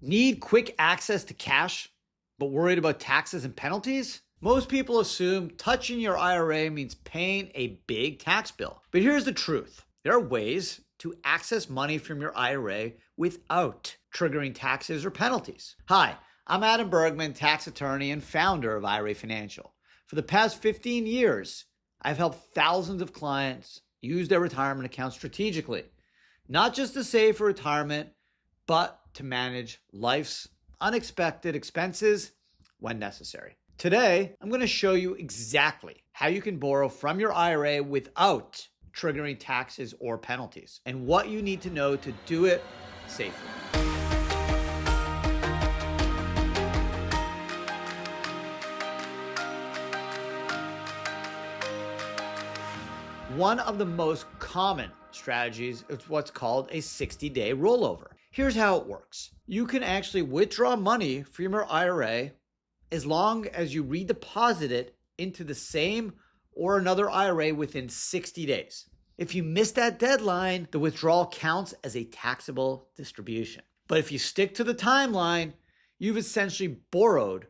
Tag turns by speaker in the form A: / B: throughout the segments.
A: Need quick access to cash, but worried about taxes and penalties? Most people assume touching your IRA means paying a big tax bill. But here's the truth. There are ways to access money from your IRA without triggering taxes or penalties. Hi, I'm Adam Bergman, tax attorney and founder of IRA Financial. For the past 15 years, I've helped thousands of clients use their retirement accounts strategically, not just to save for retirement, but to manage life's unexpected expenses when necessary. Today, I'm going to show you exactly how you can borrow from your IRA without triggering taxes or penalties, and what you need to know to do it safely. One of the most common strategies is what's called a 60-day rollover. Here's how it works. You can actually withdraw money from your IRA as long as you redeposit it into the same or another IRA within 60 days. If you miss that deadline, the withdrawal counts as a taxable distribution. But if you stick to the timeline, you've essentially borrowed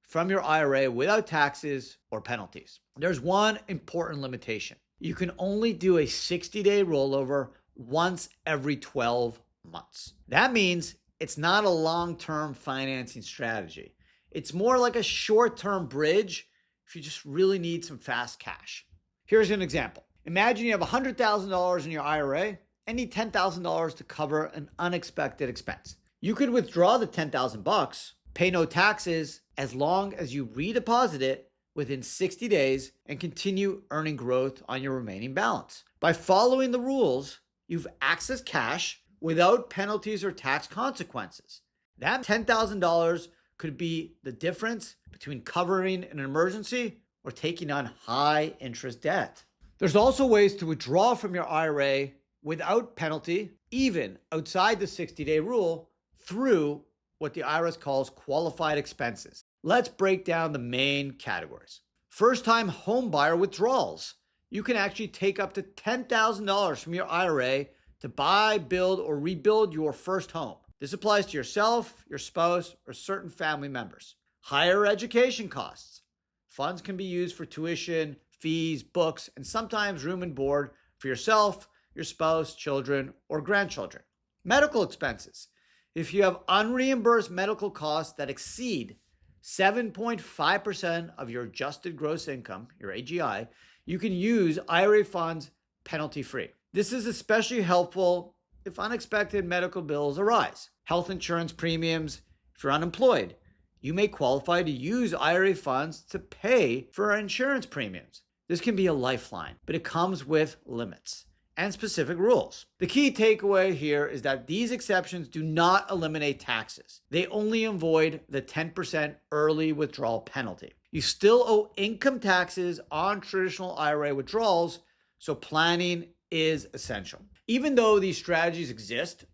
A: from your IRA without taxes or penalties. There's one important limitation. You can only do a 60-day rollover once every 12 months. That means it's not a long-term financing strategy. It's more like a short-term bridge if you just really need some fast cash. Here's an example. Imagine you have $100,000 in your IRA and need $10,000 to cover an unexpected expense. You could withdraw the $10,000, pay no taxes as long as you redeposit it within 60 days and continue earning growth on your remaining balance. By following the rules, you've accessed cash without penalties or tax consequences. That $10,000 could be the difference between covering an emergency or taking on high interest debt. There's also ways to withdraw from your IRA without penalty, even outside the 60-day rule, through what the IRS calls qualified expenses. Let's break down the main categories. First-time home buyer withdrawals. You can actually take up to $10,000 from your IRA to buy, build, or rebuild your first home. This applies to yourself, your spouse, or certain family members. Higher education costs. Funds can be used for tuition, fees, books, and sometimes room and board for yourself, your spouse, children, or grandchildren. Medical expenses. If you have unreimbursed medical costs that exceed 7.5% of your adjusted gross income, your AGI, you can use IRA funds penalty-free. This is especially helpful if unexpected medical bills arise. Health insurance premiums. If you're unemployed, you may qualify to use IRA funds to pay for insurance premiums. This can be a lifeline, but it comes with limits and specific rules. The key takeaway here is that these exceptions do not eliminate taxes. They only avoid the 10% early withdrawal penalty. You still owe income taxes on traditional IRA withdrawals, so planning is essential. Even though these strategies exist,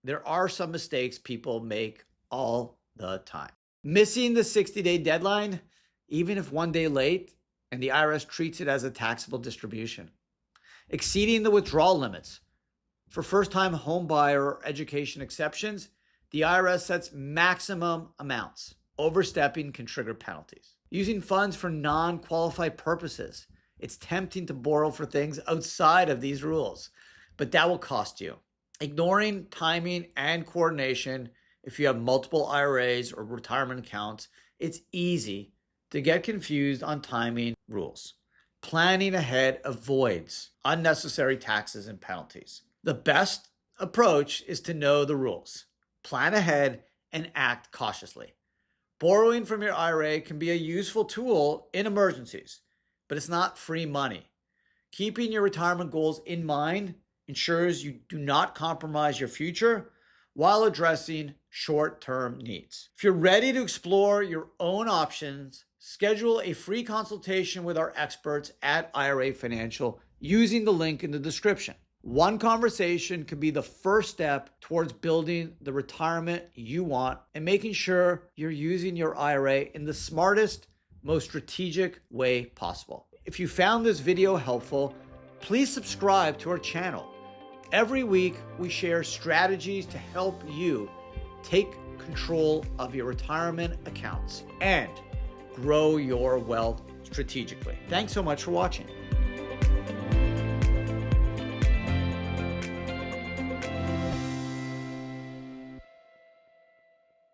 A: there are some mistakes people make all the time. Missing the 60-day deadline, even if one day late, and the IRS treats it as a taxable distribution. Exceeding the withdrawal limits. For first-time home buyer or education exceptions, the IRS sets maximum amounts. Overstepping can trigger penalties. Using funds for non-qualified purposes. It's tempting to borrow for things outside of these rules, but that will cost you. Ignoring timing and coordination. If you have multiple IRAs or retirement accounts, it's easy to get confused on timing rules. Planning ahead avoids unnecessary taxes and penalties. The best approach is to know the rules, plan ahead, and act cautiously. Borrowing from your IRA can be a useful tool in emergencies, but it's not free money. Keeping your retirement goals in mind ensures you do not compromise your future while addressing short-term needs. If you're ready to explore your own options, schedule a free consultation with our experts at IRA Financial using the link in the description. One conversation could be the first step towards building the retirement you want and making sure you're using your IRA in the smartest, most strategic way possible. If you found this video helpful, please subscribe to our channel. Every week, we share strategies to help you take control of your retirement accounts and grow your wealth strategically. Thanks so much for watching.